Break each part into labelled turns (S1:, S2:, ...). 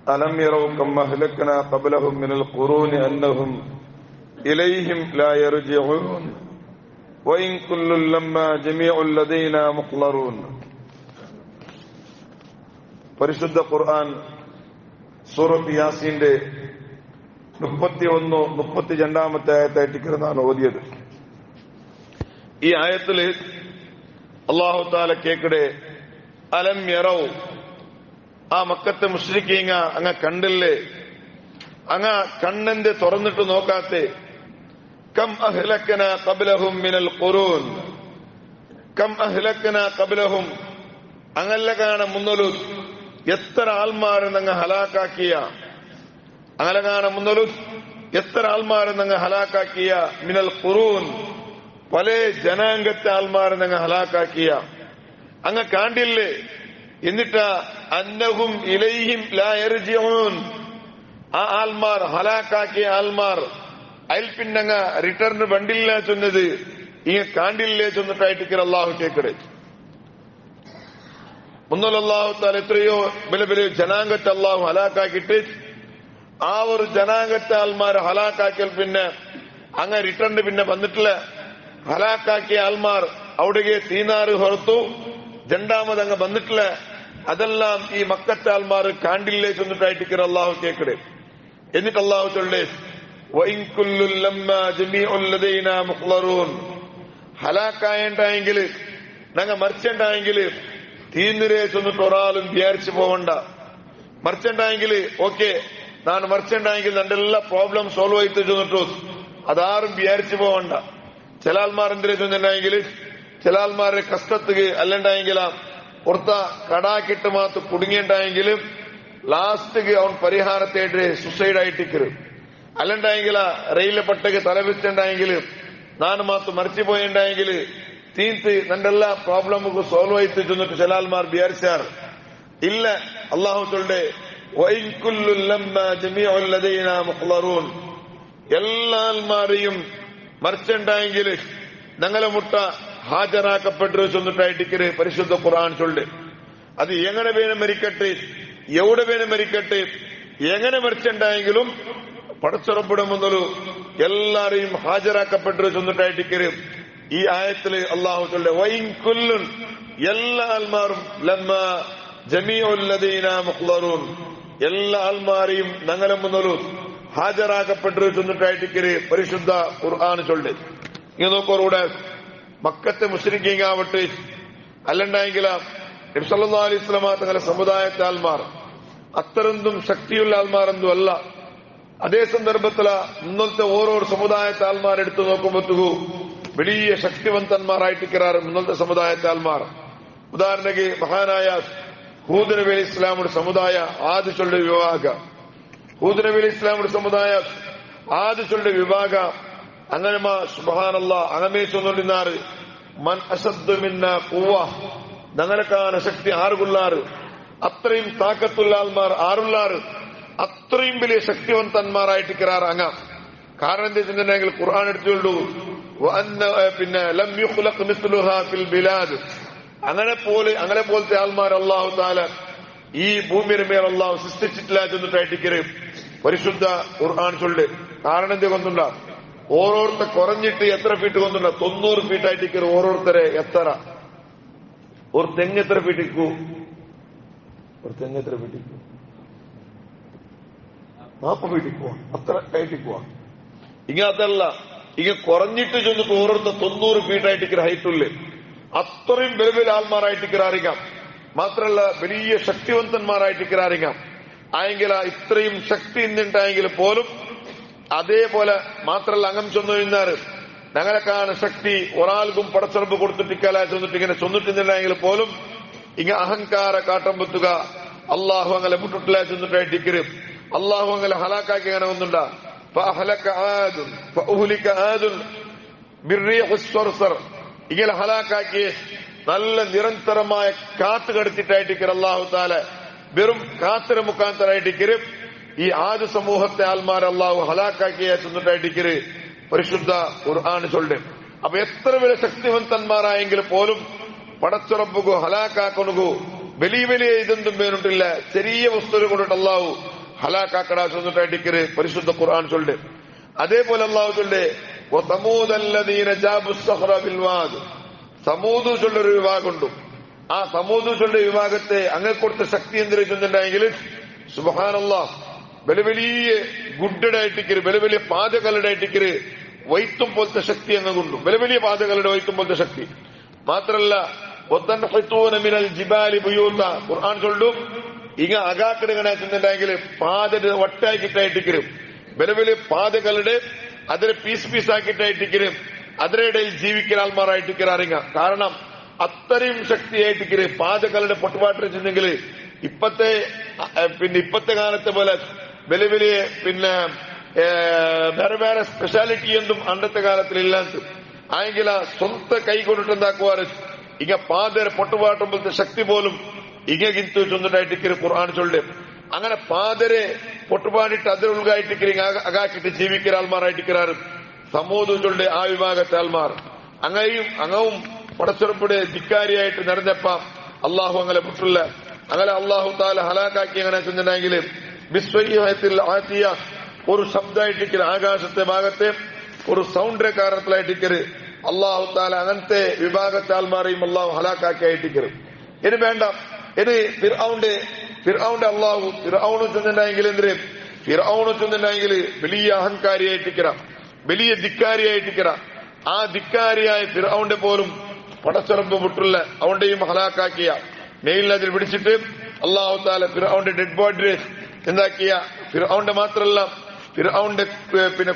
S1: അലം യറൗ come അഹ്ലക്നാ ഖബ്ലഹും മിനൽ ഖുറൂനി അന്നഹും ഇലൈഹിം ലാ യർജിഊൻ വഇൻ കുല്ലുൻ ലമ്മാ ജമീഉൽ ലദൈനാ മുഖ്ളറൂൻ. പരിശുദ്ധ ഖുർആൻ സൂറത്ത് യാസീന്റെ 31-32 ആയത്തായിട്ടിരിക്കുന്നതാണ് ഓതിയത്. ഈ ആയത്തില് അല്ലാഹു തആല കേക്കടെ അലം യറൗ, ആ മക്കത്തെ മുശ്രിക്കീങ്ങ അങ്ങ കണ്ടില്ലേ, അങ്ങ കണ്ണെന്ത് തുറന്നിട്ട് നോക്കാത്തെ? കം അഹ്ലക്നാ ഖബ്ലഹും മിനൽ ഖുറൂൻ, കം അഹ്ലക്നാ ഖബ്ലഹും, അങ്ങല്ല കാണ മുന്നലു എത്ര ആൾമാരെന്നങ്ങ് ഹലാക്കാക്കിയ, അങ്ങനെ കാണ മുന്നലു എത്ര ആൾമാരെന്നങ്ങ് ഹലാക്കാക്കിയ, മിനൽ ഖുറൂൻ, പല ജനാംഗത്തെ ആൾമാരെന്നങ്ങ് ഹലാക്കാക്കിയ അങ്ങ് കാണ്ടില്ലേ? എന്നിട്ട് അന്നഹും ഇലൈഹിം ലാ യർജിഊൻ, ആ ആൾമാർ ഹലാക്കാക്കിയ ആൾമാർ അതിൽ പിന്നങ്ങ റിട്ടേൺ വണ്ടില്ല ചൊന്നത് ഇങ്ങ കാണ്ടില്ലേ ചൊന്നിട്ടായിട്ട് അള്ളാഹു കേക്കടെ. മുന്നോൽ അള്ളാഹു താല എത്രയോ വലിയ വലിയ ജനാംഗത്തെ അള്ളാഹു ഹലാക്കാക്കിയിട്ട് ആ ഒരു ജനാംഗത്തെ ആൾമാർ ഹലാക്കാക്കിയാൽ പിന്നെ അങ്ങ റിട്ടേൺ പിന്നെ വന്നിട്ടില്ല. ഹലാക്കാക്കിയ ആൾമാർ അവിടേക്ക് തീനാറ് ಹೊರತು രണ്ടാമത് അങ്ങ് വന്നിട്ടില്ല. അതെല്ലാം ഈ മക്കത്തെ ആൾമാർ കാണ്ടില്ലേ ചൊന്നിട്ടായിട്ട് അള്ളാഹു കേക്കടെ. എന്നിട്ട് അള്ളാഹു ചൊല്ലേ വഇൻ കുല്ലുൻ ലമ്മാ ജമീഉൽ ലദൈനാ മുഖ്ളറൂൻ, ഹലാക്കായണ്ടായെങ്കിൽ ഞങ്ങ മരിച്ചണ്ടായെങ്കിൽ തീന്നിരേ ചൊന്നിട്ട് ഒരാളും വിചാരിച്ചു പോവണ്ട. മരിച്ചണ്ടായെങ്കിൽ ഓക്കെ, ನಾನು മരിച്ചണ്ടായെങ്കിൽ എന്റെ എല്ലാ പ്രോബ്ലം സോൾവ് ആയിട്ട് ചൊന്നിട്ടു അതാരും വിചാരിച്ചു പോവണ്ട. ചില ആൾമാർ എന്തിനാ ചൊന്നിട്ടുണ്ടെങ്കിൽ ചില ആൾമാരുടെ കഷ്ടത്തുക്ക് അല്ലണ്ടായെങ്കിൽ പുറത്ത കടാക്കിട്ട് മാത്രം കുടുങ്ങിണ്ടായെങ്കിലും ലാസ്റ്റ് അവൻ പരിഹാരത്തേട്ട് സുസൈഡ് ആയിട്ടിക്കരു. അല്ലണ്ടായെങ്കിൽ റെയിലെ പട്ടക്ക് തലവെച്ചുണ്ടായെങ്കിൽ ನಾನು മാത്രം മരിച്ചു പോയിണ്ടായെങ്കിൽ തീന്ത് നിന്റെ എല്ലാ പ്രോബ്ലമുക്ക് സോൾവ് ആയിട്ട് ചെന്നിട്ട് ചില ആൾമാർ വിചാരിച്ചാർ. ഇല്ല, അള്ളാഹു ചൊല്ലേ വഇൻ കുല്ലുൻ ലമ്മാ ജമീഉൽ ലദൈനാ മുഖ്ളറൂൻ, എല്ലാ ആൾമാരെയും മരിച്ചുണ്ടായെങ്കിൽ ഞങ്ങളെ മുട്ട ഹാജരാക്കപ്പെട്ടു ചെന്നിട്ടായിട്ട് പരിശുദ്ധ ഖുർആൻ ചൊല്ല്. അത് എങ്ങനെ വേണം മരിക്കട്ടെ, എവിടെ വേണം മരിക്കട്ടെ, എങ്ങനെ മരിച്ചുണ്ടായെങ്കിലും പടച്ചുറപ്പിടും മുതലു എല്ലാരെയും ഹാജരാക്കപ്പെട്ടു ചെന്നിട്ടായിട്ട് ഈ ആയത്തില് അള്ളാഹു ചൊല്ല് വഇൻ കുല്ലുൻ, എല്ലാ ആൾമാരും ലമ്മാ ജമീഉൽ ലദൈനാ മുഖ്ളറൂൻ, എല്ലാ ആൾമാരെയും ഞങ്ങളെ മുതലു ഹാജരാക്കപ്പെട്ടു ചെന്നിട്ടായിട്ട് പരിശുദ്ധ ഖുർആൻ ചൊല്ല്. ഇങ്ങനെ നോക്കോടെ മക്കത്തെ മുശ്രിക്കീങ്ങാവട്ടെ അല്ലണ്ടായെങ്കിൽ നബി സല്ലല്ലാഹു അലൈഹി വസല്ലം തങ്ങളുടെ സമുദായത്തെ ആൾമാർ അത്രയൊന്നും ശക്തിയുള്ള ആൾമാരൊന്നും അല്ല. അതേ സന്ദർഭത്തില് ഇന്നത്തെ ഓരോ സമുദായത്തെ ആൾമാർ എടുത്തു നോക്കുമ്പോഴത്തേക്കു വലിയ ശക്തിവന്തന്മാരായിട്ടിരിക്കാറ് ഇന്നത്തെ സമുദായത്തെ ആൾമാർ. ഉദാഹരണക്ക് മഹാനായ ഹൂദ് നബി അലൈഹി ഇസ്ലാമുടെ സമുദായ ആദ്യ ചൊല്ലെ വിഭാഗ, ഹൂദ് നബി അലൈഹി ഇസ്ലാമുടെ സമുദായ ആദ്യ ചൊല്ലെ വിഭാഗ അങ്ങനെ സുബ്ഹാനല്ലാഹ് അങ്ങനെ ചൊല്ലുന്നാറ് മൻ അശദ്ദു മിന്നാ ഖുവ്വ, ഞങ്ങളെക്കാണ് ശക്തി ആറുകൊള്ളാറ്, അത്രയും താക്കത്തുള്ള ആൾമാർ ആറുള്ളാറ്, അത്രയും വലിയ ശക്തിവന്തന്മാരായിട്ടിരിക്കാറ് അങ്ങ. കാരണം എന്താ വെച്ചിട്ടുണ്ടെങ്കിൽ ഖുർആൻ എടുത്തുള്ളൂ പിന്നെ ലം യുഖ്ലഖ് മിസ്ലുഹാ ഫിൽ ബിലാദ്, അങ്ങനെ പോലത്തെ ആൾമാർ അല്ലാഹു തആല ഈ ഭൂമിയുടെ മേൽ അല്ലാഹു സൃഷ്ടിച്ചിട്ടില്ല എന്നിട്ടായിട്ട് പരിശുദ്ധ ഖുർആൻ ചൊല്ല്. കാരണം എന്ത് കൊണ്ടുണ്ട ഓരോരുത്തർ കുറഞ്ഞിട്ട് എത്ര ഫീറ്റ് കൊണ്ടുണ്ട 90 ഫീറ്റായിട്ട് ഓരോരുത്തരെ എത്ര ഒരു തെങ്ങ് എത്ര ഫീറ്റിക്കൂ, ഒരു തെങ്ങ് എത്ര ഫീറ്റിക്കൂ 40 ഫീറ്റിക്കോ അത്ര ഹൈറ്റിക്കുവാ. ഇങ്ങനത്തല്ല, ഇങ്ങ കുറഞ്ഞിട്ട് ചെന്നിട്ട് ഓരോരുത്തർ 90 ഫീറ്റായിട്ട് ഹൈറ്റുള്ളേ അത്രയും വലിയ വലിയ ആൾമാരായിട്ടിരിക്കാം. മാത്രമല്ല വലിയ ശക്തിവന്തന്മാരായിട്ടിരിക്കാം. ആയെങ്കിൽ ഇത്രയും ശക്തി ഇന്നുണ്ടായെങ്കിൽ പോലും അതേപോലെ മാത്രമല്ല അങ്ങം ചെന്നു കഴിഞ്ഞാറ് ഞങ്ങളെക്കാണ് ശക്തി ഒരാൾക്കും പടച്ചറപ്പ് കൊടുത്തിട്ടിക്കല ചെന്നിട്ട് ഇങ്ങനെ ചെന്നിട്ടുണ്ടെങ്കിൽ പോലും ഇങ്ങ അഹങ്കാര കാട്ടമ്പത്തുക അള്ളാഹു അങ്ങനെ മുട്ടിട്ടില്ല ചെന്നിട്ടായിട്ട് അള്ളാഹു അങ്ങനെ ഹലാക്കാക്കി അങ്ങനെ ഒന്നുണ്ടാ. ഇങ്ങനെ ഹലാക്കാക്കി നല്ല നിരന്തരമായ കാത്ത് കടത്തിട്ടായിട്ട് അള്ളാഹു താല വെറും കാത്തിന് മുഖാന്തരായിട്ട് ഈ ആദ്യ സമൂഹത്തെ ആൾമാർ അള്ളാഹു ഹലാക്കാക്കിയ ചെന്നിട്ടായിട്ട് പരിശുദ്ധ ഖുർആൻ ചൊല്ല്. അപ്പൊ എത്ര വലിയ ശക്തിവന്തന്മാരായെങ്കിൽ പോലും പടച്ചുറപ്പുകു ഹലാക്കാക്കണുകു വലിയ വലിയ ഇതൊന്നും വേണ്ടിട്ടില്ല, ചെറിയ വസ്തുവിനെ കൊണ്ടിട്ട് അള്ളാഹു ഹലാക്കാക്കടാ ചൊന്നിട്ടായിട്ടിക്കര് പരിശുദ്ധ ഖുർആൻ ചൊല്ല്. അതേപോലെ അള്ളാഹു ചൊല്ലേ സമൂദ് ചൊല്ലൊരു വിഭാഗമുണ്ട്. ആ സമൂദ് ചൊല്ല വിഭാഗത്തെ അങ്ങനെ കൊടുത്ത ശക്തി എന്തിനു ചൊല്ലുണ്ടായെങ്കിൽ സുബ്ഹാനല്ലാഹ് വലിയ വലിയ ഗുഡ്ഡായിട്ടിക്കര് വലിയ വലിയ പാതകളുടെ വൈത്തും പോലത്തെ ശക്തി അങ്ങ് കൊണ്ടു. വലിയ വലിയ പാതകളുടെ വൈത്തും പോലത്തെ ശക്തി മാത്രല്ല ഖുർആൻ ചൊല്ലും ഇങ്ങ അകാക്കിടങ്ങനെ ചെന്നിട്ടുണ്ടെങ്കിൽ പാത വട്ടാക്കിട്ടായിട്ടിക്കരും വലിയ വലിയ പാതകളുടെ അതിനെ പീസ് പീസാക്കിട്ടായിട്ടിക്കരും അതിനിടയിൽ ജീവിക്കുന്ന ആൾമാരായിട്ടിക്കറിയ. കാരണം അത്രയും ശക്തിയായിട്ടിക്കര് പാതകളുടെ പൊട്ടുപാട്ടിൽ ചെന്നെങ്കിൽ ഇപ്പത്തെ കാലത്തെ പോലെ വലിയ വലിയ വേറെ വേറെ സ്പെഷ്യാലിറ്റി എന്തും അന്നത്തെ കാലത്തിൽ ഇല്ലാത്ത ആയെങ്കിൽ സ്വന്തം കൈ കൊണ്ടിട്ട് എന്താക്കുവാറ് ഇങ്ങ പാതരെ പൊട്ടുപാട്ടുമ്പോഴത്തെ ശക്തി പോലും ഇങ്ങകിന്തു ചൊന്നിട്ടായിട്ടിക്കര് ഖുർആൻ ചൊല്ലും. അങ്ങനെ പാതരെ പൊട്ടുപാടിട്ട് അതിലുൾകായിട്ടിക്കരി അകാക്കിട്ട് ജീവിക്കുന്ന ആൾമാരായിട്ടിക്കറാറ് സമൂഹം ചൊല്ല് ആ വിഭാഗത്തെ ആൾമാർ അങ്ങവും പടച്ചുറപ്പിടെ ധിക്കാരിയായിട്ട് നിറഞ്ഞപ്പ അള്ളാഹു അങ്ങനെ വിട്ടില്ല. അങ്ങനെ അള്ളാഹു താല ഹലാക്കാക്കി അങ്ങനെ ചെന്നിട്ടുണ്ടെങ്കിൽ വിശ്വീയത്തിൽ ആത്തിയ ഒരു ശബ്ദമായിട്ടിക്കര് ആകാശത്തെ ഭാഗത്തെ ഒരു സൗണ്ടിന്റെ കാരണത്തിലായിട്ടിക്കര് അള്ളാഹു താല അങ്ങനത്തെ വിഭാഗത്തെ ആൾമാരെയും അള്ളാഹു ഹലാക്കാക്കി ആയിട്ടിക്കര്. ഇനി വേണ്ട, ഇനി ഫിർഔന്റെ അള്ളാഹു ഫിർഔന് ചെന്നിട്ടുണ്ടെങ്കിൽ എന്തിന് ഫിർഔന് ചെന്നിട്ടുണ്ടെങ്കിൽ വലിയ അഹങ്കാരിയായിട്ടിക്കര, വലിയ ധിക്കാരിയായിട്ടിക്കര. ആ ധിക്കാരിയായ ഫിർഔന്റെ പോലും പടച്ചുറപ്പ് വിട്ടുള്ള അവന്റെയും ഹലാക്കാക്കിയ മെയിലിനതിൽ പിടിച്ചിട്ട് അള്ളാഹു താല ഫിർഔന്റെ ഡെഡ് ബോഡി എന്താക്കിയ ഫിർഔന്റെ മാത്രമല്ല ഫിർഔന്റെ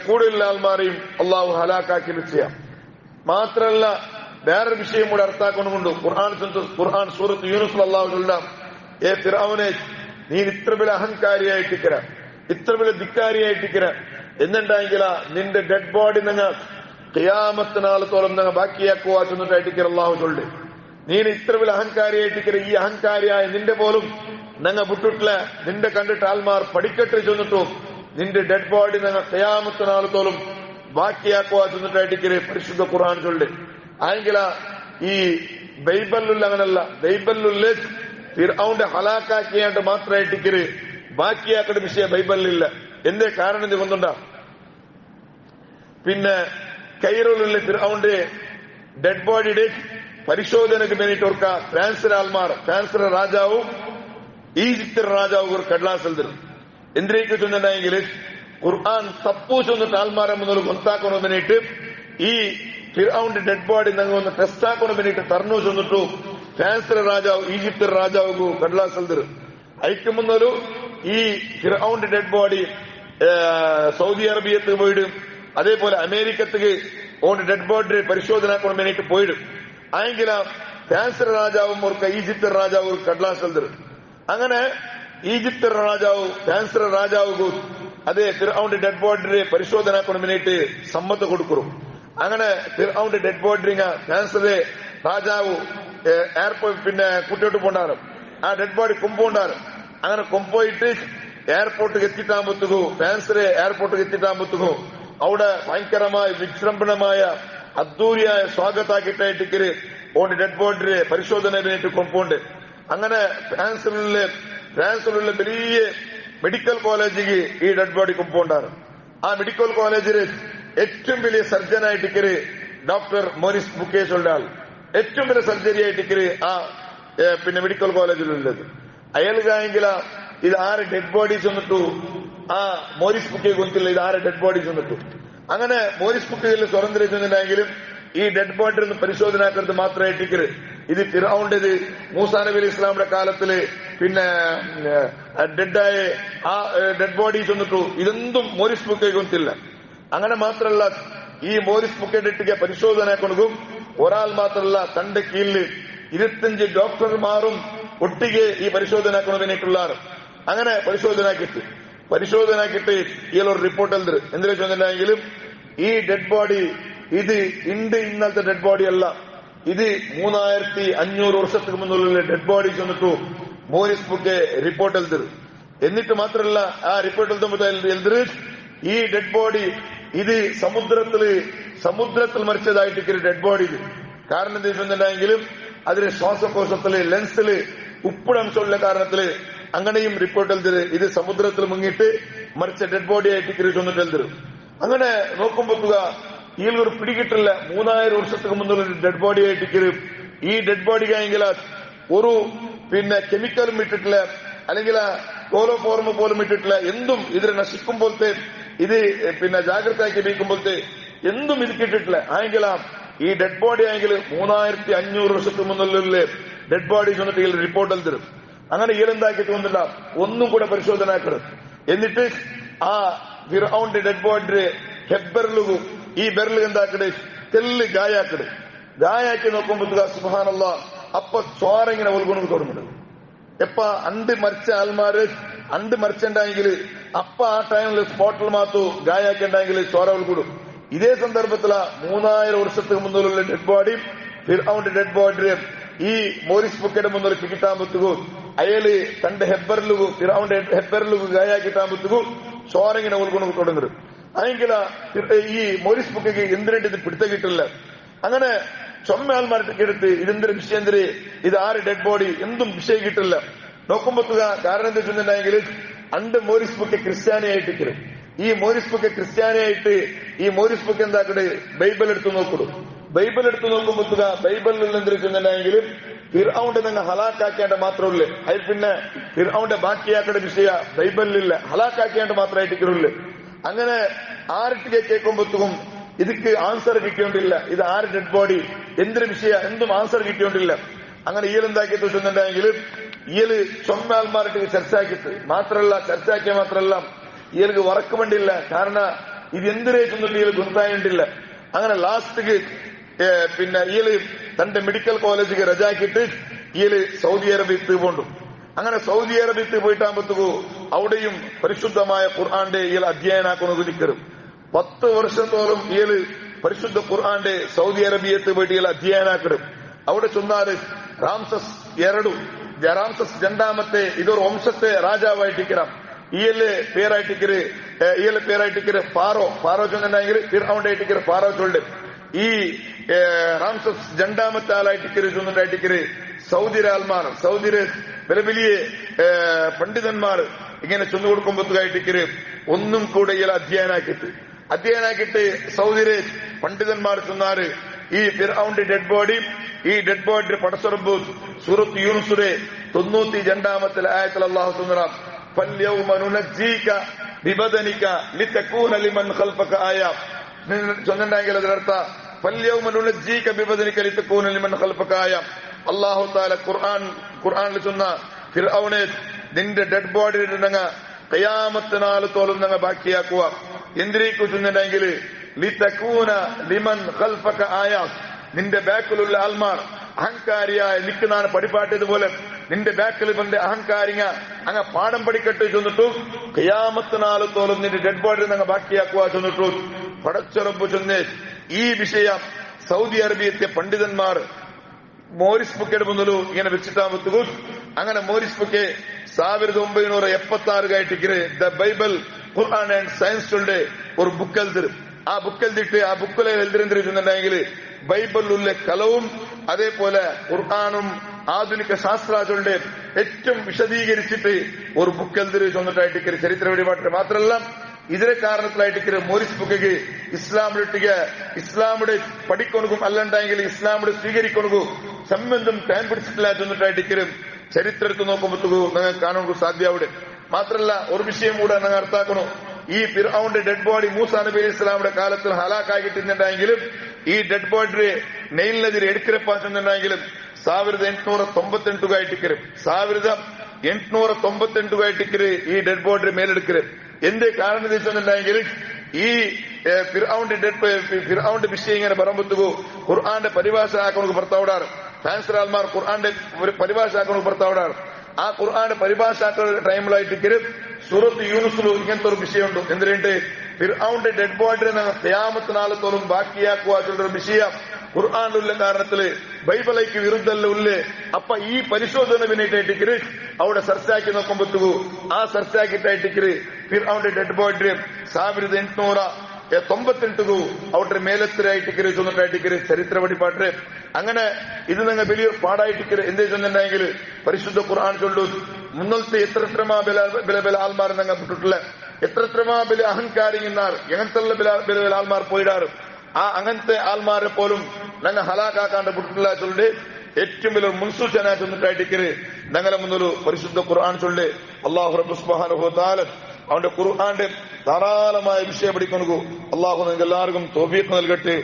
S1: കൂടുതലുള്ള ആൾമാരെയും അള്ളാഹു ഹലാക്കാക്കി ചെയ്യാം. മാത്രമല്ല വേറൊരു വിഷയം കൂടെ അർത്ഥാക്കൊണ്ടുകൊണ്ട് ഖുർആൻ സൂറത്ത് യൂനുസിൽ അള്ളാഹു ചൊല്ലാം, ഏ ഫിർഔനെ നീ ഇത്ര വലിയ അഹങ്കാരിയായിട്ടിക്കര, ഇത്ര വലിയ ധിക്കാരിയായിട്ടിക്കര എന്നുണ്ടായെങ്കിൽ നിന്റെ ഡെഡ് ബോഡി നിങ്ങൾ ഖിയാമത്തിനാളത്തോളം നിങ്ങൾ ബാക്കിയാക്കുക ചെന്നിട്ടായിട്ടിക്കര അള്ളാഹു ചൊല്ലി. നീ ഇത്ര വലിയ അഹങ്കാരിയായിട്ടിക്കര, ഈ അഹങ്കാരിയായ നിന്റെ പോലും ഞങ്ങൾ വിട്ടിട്ടില്ല, നിന്റെ കണ്ടിട്ട് ആൾമാർ പഠിക്കട്ടെ ചെന്നിട്ടു നിന്റെ ഡെഡ് ബോഡി ഞങ്ങൾ ഖിയാമത്തിനാളത്തോളം ബാക്കിയാക്കുക ചെന്നിട്ടായിട്ടിക്കര് പരിശുദ്ധ ഖുർആൻ ചൊല്ലി. ആയെങ്കില ഈ ബൈബിളിലുള്ള അങ്ങനല്ല, ബൈബിളിലുള്ള ഫിർഔന്റെ ഹലാക്കാക്കിയാണ്ട് മാത്രമായിട്ടിക്കര് ബാക്കിയാക്കേണ്ട വിഷയം ബൈബിളിലില്ല. എന്തേ കാരണം ഇത് കൊണ്ടുണ്ടാ? കൈറോലുള്ള ഫിർഔന്റെ ഡെഡ് ബോഡിയുടെ പരിശോധനയ്ക്ക് വേണ്ടിയിട്ട് ഓർക്ക ഫ്രാൻസിലെ രാജാവും ഈജിപ്തിലെ രാജാവും ഒരു കടലാസ് എഴുതും. എന്തിനേക്ക് ചെന്നിട്ടുണ്ടെങ്കിൽ ഖുർആൻ തപ്പു ചെന്നിട്ട് ആൾമാരെ മുന്നിൽ ഗൊത്താക്കണം വേണ്ടിയിട്ട് ഈ ഫിർഔന്റെ ഡെഡ് ബോഡി ഞങ്ങൾ ഒന്ന് ടെസ്റ്റ് ആക്കണം വേണ്ടിയിട്ട് തരണു ചെന്നിട്ടു ഫ്രാൻസിലെ രാജാവ് ഈജിപ്തിലെ രാജാവ് കടലാസ് എഴുതും. അതിക്ക് മുന്നൊരു ഈ ഫിർഔന്റെ ഡെഡ് ബോഡി സൗദി അറേബ്യത്തിൽ പോയിടും, അതേപോലെ അമേരിക്കത്തേക്ക് ഓന്റെ ഡെഡ് ബോഡി പരിശോധനാക്കണം വേണ്ടിയിട്ട് പോയിടും. ആയെങ്കിൽ ഫ്രാൻസിലെ രാജാവും ഓർക്ക ഈജിപ്തിലെ രാജാവ് കടലാസ് എഴുതും. അങ്ങനെ ഈജിപ്തിലെ രാജാവ് ഫ്രാൻസിലെ രാജാവ് അതേ ഫിർഔന്റെ ഡെഡ് ബോഡി പരിശോധനാക്കണം വേണ്ടിയിട്ട് സമ്മതം കൊടുക്കും. അങ്ങനെ ഫിർഔന്റെ ഡെഡ് ബോഡി ഫ്രാൻസിലെ രാജാവ് എയർപോർട്ട് കുട്ടിയോട്ട് പോണ്ടാറ്, ആ ഡെഡ് ബോഡി കൊമ്പോണ്ടാറ്. അങ്ങനെ കൊമ്പോയിട്ട് എയർപോർട്ടിൽ എത്തിട്ടാകുമ്പോഴത്തേക്കു ഫ്രാൻസിലെ എയർപോർട്ടിൽ എത്തിട്ടാകുമ്പോഴത്തേക്കു അവിടെ ഭയങ്കരമായ വിജൃംഭണമായ അദ്ദൂരിയായ സ്വാഗതാക്കിട്ടായിട്ടിക്കര് ഓന്റെ ഡെഡ് ബോഡി പരിശോധന വേണ്ടിയിട്ട് കൊമ്പോണ്ട്. അങ്ങനെ ഫ്രാൻസിലുള്ള വലിയ മെഡിക്കൽ കോളേജിക്ക് ഈ ഡെഡ് ബോഡി കൊമ്പോണ്ടാറ്. ആ മെഡിക്കൽ കോളേജിൽ ഏറ്റവും വലിയ സർജനായിട്ടിക്കര് ഡോക്ടർ മോറിസ് ബുക്കേസ് ഉള്ള ആൾ, ഏറ്റവും വലിയ സർജറി ആയിട്ടിക്കര് ആ മെഡിക്കൽ കോളേജിലുള്ളത്. അയാൾക്കായെങ്കിൽ ഇത് ആറ് ഡെഡ് ബോഡീസ് വന്നിട്ടു ആ മോറിസ് ബുക്കെ കൊണ്ടില്ല, ഇത് ആറ് ഡെഡ് ബോഡീസ് വന്നിട്ടു. അങ്ങനെ മോറിസ് ബുക്കയിൽ സ്വതന്ത്രം ചെന്നിട്ടുണ്ടെങ്കിലും ഈ ഡെഡ് ബോഡി ഒന്ന് പരിശോധനാക്കരുത് മാത്രമായിട്ടിക്കര് ഇത് ഫിർഔന്റേത് മൂസാ നബി അലൈഹി ഇസ്ലാമിന്റെ കാലത്തില് ഡെഡായ ആ ഡെഡ് ബോഡീസ് വന്നിട്ടു. ഇതൊന്നും മോറിസ് ബുക്കെ കൊണ്ടില്ല. അങ്ങനെ മാത്രമല്ല ഈ മോറിസ് ബുക്കയുടെ ഇട്ടിക്ക പരിശോധന കൊടുക്കും. ഒരാൾ മാത്രമല്ല തന്റെ കീഴിൽ 25 ഡോക്ടർമാരും ഒട്ടിಗೆ ഈ പരിശോധനാക്കണം വേണ്ടിയിട്ടുള്ളാറ്. അങ്ങനെ പരിശോധനാക്കിട്ട് ഇയാളൊരു റിപ്പോർട്ട് എന്തിനാ ചെന്നിട്ടുണ്ടെങ്കിലും ഈ ഡെഡ് ബോഡി ഇത് ഇന്നലത്തെ ഡെഡ് ബോഡി അല്ല, ഇത് 3500 വർഷത്തിന് മുന്നുള്ള ഡെഡ് ബോഡി ചെന്നിട്ടു മോറിസ് ബുക്കെ റിപ്പോർട്ട് എഴുതരുത്. എന്നിട്ട് മാത്രമല്ല ആ റിപ്പോർട്ട് എഴുതുമ്പോൾ ഈ ഡെഡ് ബോഡി ഇത് സമുദ്രത്തിൽ മരിച്ചതായിട്ട് ഡെഡ് ബോഡി ഇത്. കാരണം എന്താ വെച്ചിട്ടുണ്ടെങ്കിലും അതിന് ശ്വാസകോശത്തില് ലെൻസില് ഉപ്പിട അംശമുള്ള കാരണത്തില് അങ്ങനെയും റിപ്പോർട്ട് എഴുതരുത്. ഇത് സമുദ്രത്തിൽ മുങ്ങിയിട്ട് മറിച്ച ഡെഡ് ബോഡി ആയിട്ട് ചെന്നിട്ട് എഴുതരും. അങ്ങനെ നോക്കുമ്പോത്തുക ഈ ഒരു പിടികിട്ടില്ല. 3000 വർഷத்துக்கு മുന്നുള്ള ഡെഡ് ബോഡി ആയിട്ട് ഈ ഡെഡ് ബോഡി ആയെങ്കിൽ ഒരു കെമിക്കലും ഇട്ടിട്ടില്ല, അല്ലെങ്കിൽ ക്ലോറോഫോർമ് പോലും ഇട്ടിട്ടില്ല. എന്തും ഇതിനെ നശിക്കുമ്പോഴത്തെ ഇത് ജാഗ്രതയാക്കി വയ്ക്കുമ്പോഴത്തെ എന്തും ഇത് കിട്ടിട്ടില്ല. ആയെങ്കിൽ ഈ ഡെഡ് ബോഡി ആയെങ്കിൽ 3500 വർഷത്തിന് മുന്നുള്ള ഡെഡ് ബോഡി ചെന്നിട്ട് ഈ റിപ്പോർട്ട് എഴുതരും. അങ്ങനെ ഈലെന്താക്കി തോന്നില്ല, ഒന്നും കൂടെ പരിശോധന ആക്കണം. എന്നിട്ട് ആ ഫിർഔന്റെ ഡെഡ് ബോഡി ഹെബ്ബെർലുകു ഈ ബെർല് എന്താക്കട് തെല്ല് ഗായാക്കട്. ഗായാക്കി നോക്കുമ്പോ സുബ്ഹാനല്ലാഹ് അപ്പ ചോര ഇങ്ങനെ ഒൽകൊണ്ടു തുടങ്ങുന്നത്. എപ്പ അണ്ട് മരിച്ച ആൾമാര് അണ്ട് മരിച്ചുണ്ടായെങ്കിൽ അപ്പ ആ ടൈമിൽ സ്പോട്ടിൽ മാത്തു ഗായാക്കുണ്ടായെങ്കിൽ ചോര ഒൽകൊടും. ഇതേ സന്ദർഭത്തില 3000 വർഷത്തിന് മുന്നിലുള്ള ഡെഡ് ബോഡി ഫിർഔന്റെ ഡെഡ് ബോഡി ഈ മോറിസ് ബുക്കയുടെ മുന്നിൽ കിട്ടാമ്പത്തുകു അയാള് തന്റെ ഹെബ്ബറിലുകു ഫിർഔന്റെ ഹെബ്ബറിലുകു ഗായാക്കിട്ടാമ്പത്തുകു ചോര ഇങ്ങനെ ഒൽകൊണ്ടു തുടങ്ങുന്നത്. അതെങ്കിൽ ഈ മോറിസ് ബുക്കയ്ക്ക് എന്തിനായിട്ട് ഇത് പിടുത്ത കിട്ടില്ല. അങ്ങനെ ചൊമ്മയാൾമാരുടെ എടുത്ത് ഇതെന്തൊരു വിഷയന്തര്, ഇത് ആര് ഡെഡ് ബോഡി എന്തും വിഷയം കിട്ടില്ല. നോക്കുമ്പോത്തുക കാരണം എന്താ വെച്ചിട്ടുണ്ടെങ്കിൽ അണ്ട് മോറിസ് ബുക്ക് ക്രിസ്ത്യാനിയായിട്ട് ഈ മോറിസ് ബുക്ക് ക്രിസ്ത്യാനിയായിട്ട് ഈ മോറിസ് ബുക്ക് എന്താക്കട് ബൈബിൾ എടുത്ത് നോക്കിടും. ബൈബിൾ എടുത്ത് നോക്കുമ്പോത്തുക ബൈബിളിൽ എന്ത് വെച്ചിട്ടുണ്ടെങ്കിൽ ഫിർഔന്റെ നിങ്ങൾ ഹലാക്കാക്കേണ്ട മാത്രമല്ലേ. അതിൽ പിന്നെ ഫിർഔന്റെ ബാക്കിയാക്കേണ്ട വിഷയ ബൈബിളിലില്ല, ഹലാക്കാക്കേണ്ട മാത്രമായിട്ട്. അങ്ങനെ ആരുടെ കേൾക്കുമ്പോഴത്തേക്കും ഇതിക്ക് ആൻസർ കിട്ടിയോണ്ടില്ല. ഇത് ആര് ഡെഡ് ബോഡി എന്തൊരു വിഷയ എന്തും ആൻസർ കിട്ടിയോണ്ടില്ല. അങ്ങനെ ഈലെന്താക്കി വെച്ചിട്ടുണ്ടെങ്കിൽ ഈല് ചൊമ്മാൽമാരുടെ ചർച്ചയാക്കിട്ട് ചർച്ചയാക്കിയ മാത്രമല്ല ഈൾക്ക് വറക്ക് വേണ്ടിയില്ല. കാരണം ഇത് എന്തിനേ ചെന്നിട്ട് ഈല് ഗുണ്ടായിട്ടില്ല. അങ്ങനെ ലാസ്റ്റ് ഈല് തന്റെ മെഡിക്കൽ കോളേജിക്ക് റജാക്കിട്ട് ഈല് സൗദി അറേബ്യത്തിൽ പോണ്ടു. അങ്ങനെ സൗദി അറേബ്യത്തിൽ പോയിട്ടാകുമ്പോഴത്തേക്കു അവിടെയും പരിശുദ്ധമായ ഖുർആന്റെ ഈൽ അധ്യയനാക്കുന്നത് നിൽക്കരും. 10 വർഷത്തോളം ഈല് പരിശുദ്ധ ഖുർആന്റെ സൗദി അറേബ്യത്തിൽ പോയിട്ട് ഈൽ അധ്യയനാക്കിടും. അവിടെ ചെന്നാല് റാംസസ് 2 രണ്ടാമത്തെ ഇതൊരു വംശത്തെ രാജാവായിട്ടിരിക്കണം. ഈയല് പേരായിട്ടിക്കര് ഫാറോ ചെന്നുണ്ടെങ്കിൽ ഫിർഔന്റെ ആയിട്ടിക്കര് ഫാറോ ചൊല്ല്. ഈ റാംസസ് 2ാമത്തെ ആളായിട്ടിക്കര് ചെന്നിട്ടായിട്ടിക്കര് സൗദിയിലെ വലിയ പണ്ഡിതന്മാർ ഇങ്ങനെ ചെന്നു കൊടുക്കുമ്പോഴായിട്ടിക്കര് ഒന്നും കൂടെ ഇയാൾ അധ്യയനാക്കിട്ട് സൗദിയിലെ പണ്ഡിതന്മാർ ചെന്നാല് ഈ ഫിർഔന്റെ ഡെഡ് ബോഡി പടച്ചുറമ്പ് സൂറത്ത് യൂനുസിലെ 92ാമത്തെ ആയത്തിൽ അല്ലാഹു സുബ്ഹാനഹു ഫൽയൗമ നുനജ്ജീക ബിബദനിക ലിതകൂന ലിമൻ ഖൽഫക ആയ ചെന്നുണ്ടെങ്കിൽ അതിനർത്ഥ ഫൽയൗമ നുനജ്ജീക ബിബദനിക ലിതകൂന ലിമൻ ഖൽഫക ആയ. അല്ലാഹു തആല ഖുർആനിൽ ചെന്ന ഫിർഔനെ നിന്റെ ഡെഡ് ബോഡി ഖിയാമത്ത് നാളത്തോളം ഞങ്ങൾ ബാക്കിയാക്കുക. എന്തിനേക്കു ചെന്നുണ്ടെങ്കിൽ ലിതകൂന ലിമൻ ഖൽഫക ആയ, നിന്റെ ബാക്കിലുള്ള ആൾമാർ അഹങ്കാരിയായ നിൽക്കുന്നതാണ് പടിപ്പാട്ടിയതുപോലെ നിന്റെ ബാക്കിൽ വന്ന് അഹങ്കാരിങ്ങ അങ്ങ് പാഠം പഠിക്കട്ടെ ചെന്നിട്ടു ഖിയാമത്ത് നാളത്തോളം നിന്റെ ഡെഡ് ബോഡി ഞങ്ങൾ ബാക്കിയാക്കുക ചെന്നിട്ടു പടച്ചുറപ്പ് ചെന്ന് ഈ വിഷയം സൗദി അറേബ്യത്തെ പണ്ഡിതന്മാർ മോറിസ് ബുക്കയുടെ മുന്നിലും ഇങ്ങനെ വെച്ചിട്ടാകുമ്പോ അങ്ങനെ Maurice book 1976 the Bible Quran and science ചൊല്ലെ ഒരു ബുക്ക് എഴുതരും. ആ ബുക്ക് എഴുതിയിട്ട് ആ ബുക്കിലെ എഴുതിരുന്നിട്ടുണ്ടെങ്കിൽ ബൈബിളിലുള്ള കലവും അതേപോലെ ഖുർആാനും ആധുനിക ശാസ്ത്രജ്ഞരുടെ ഏറ്റവും വിശദീകരിച്ചിട്ട് ഒരു ബുക്ക് എഴുതി ചെന്നിട്ടായിട്ട് ചരിത്ര വെളിപാട്ട് മാത്രമല്ല ഇതിനെ കാരണത്തിലായിട്ട് മോറിസ് ബുക്ക് ഇസ്ലാമുടെ പഠിക്കൊണുക്കും അല്ലണ്ടെങ്കിൽ ഇസ്ലാമുടെ സ്വീകരിക്കൊണുക്കും സംബന്ധം ടൈം പിടിച്ചിട്ടില്ല ചെന്നിട്ടായിട്ട് ചരിത്രത്തിൽ നോക്കുമ്പോഴത്തേക്കും നിങ്ങൾക്ക് കാണാൻ സാധ്യമാവിടെ. മാത്രമല്ല ഒരു വിഷയം കൂടെ നിങ്ങൾ അർത്ഥാക്കണു. ഈ ഫിർഔന്റെ ഡെഡ് ബോഡി മൂസാ നബി അലൈഹി ഇസ്ലാമിന്റെ കാലത്തിൽ ഹലാക്കാക്കിട്ടുണ്ടെങ്കിലും ഈ ഡെഡ് ബോഡി നെയിൽ നദിയിൽ എടുക്കിരപ്പാൻ ചെന്നുണ്ടെങ്കിലും 1898 ഈ ഡെഡ് ബോഡി മേലെടുക്കരുത്. എന്തേ കാരണം വെച്ചിട്ടുണ്ടെങ്കിൽ ഈ ഫിർഔന്റെ വിഷയം ഇങ്ങനെ പറയുമ്പോഴത്തേക്കു ഖുർആന്റെ പരിഭാഷ ആക്കണക്ക് ഭർത്താവിടാറ് ഫാൻസർ ആൾമാർ ഖുർആന്റെ പരിഭാഷ ആക്കണക്ക് ഭർത്താവിടാറ്. ആ ഖുർആന്റെ പരിഭാഷ ആക്കുന്ന ടൈമിലായിട്ട് സൂറത്ത് യൂനുസിലും ഇങ്ങനത്തെ ഒരു വിഷയമുണ്ട്. എന്തിനായിട്ട് ഫിർഔന്റെ ഡെഡ് ബോഡി ഖിയാമത്ത് നാളത്തോളം ബാക്കിയാക്കുക ഒരു വിഷയം ഖുർആാനുള്ള കാരണത്തില് ബൈബിളേക്ക് വിരുദ്ധല്ല ഉള്ളേ. അപ്പൊ ഈ പരിശോധന പിന്നിട്ടായിട്ട് അവിടെ ചർച്ചയാക്കി നോക്കുമ്പോഴത്തേക്കു ആ ചർച്ചയാക്കിയിട്ടായിട്ട് ഫിർഔന്റെ ഡെഡ് ബോഡി 1800 98 ಅವ್ರ ಮೇಲೆತ್ತರೆ ആയിട്ടിക്കര് ചൊന്നിട്ടായിട്ടിക്കര് ചരിത്ര പഠിപ്പാട്ടെ അങ്ങനെ ഇത് നിങ്ങൾ വലിയൊരു പാടായിട്ടിക്കര് എന്തേ ചൊന്നിട്ടുണ്ടെങ്കിൽ പരിശുദ്ധ ഖുർആൻ ചൊല്ലു മുന്നത്തെ എത്രമാ ബില ആൽമാർ നിങ്ങൾ വിട്ടിട്ടില്ല എത്രമാ ബില അഹങ്കാരിങ്ങാർ എങ്ങനത്തെ ബില ആൽമാർ പോയിടാറ് ആ അങ്ങനത്തെ ആൽമാരെ പോലും ഞങ്ങൾ ഹലാക്കാക്കാണ്ട് വിട്ടിട്ടില്ല ചൊല്ലി ഏറ്റവും വലിയ മുൻസൂചന ചൊന്നിട്ടായിട്ടിക്കര് ഞങ്ങളെ മുന്നൊരു പരിശുദ്ധ ഖുർആൻ ചൊല്ലി അല്ലാഹു റബ്ബ് സുബ്ഹാനഹു വ തആല അവന്റെ ഖുർആന്റെ ധാരാളമായ വിഷയം പഠിക്കുന്നു. അല്ലാഹു നിങ്ങൾക്ക് എല്ലാവർക്കും തൗഫീഖ് നൽകട്ടെ.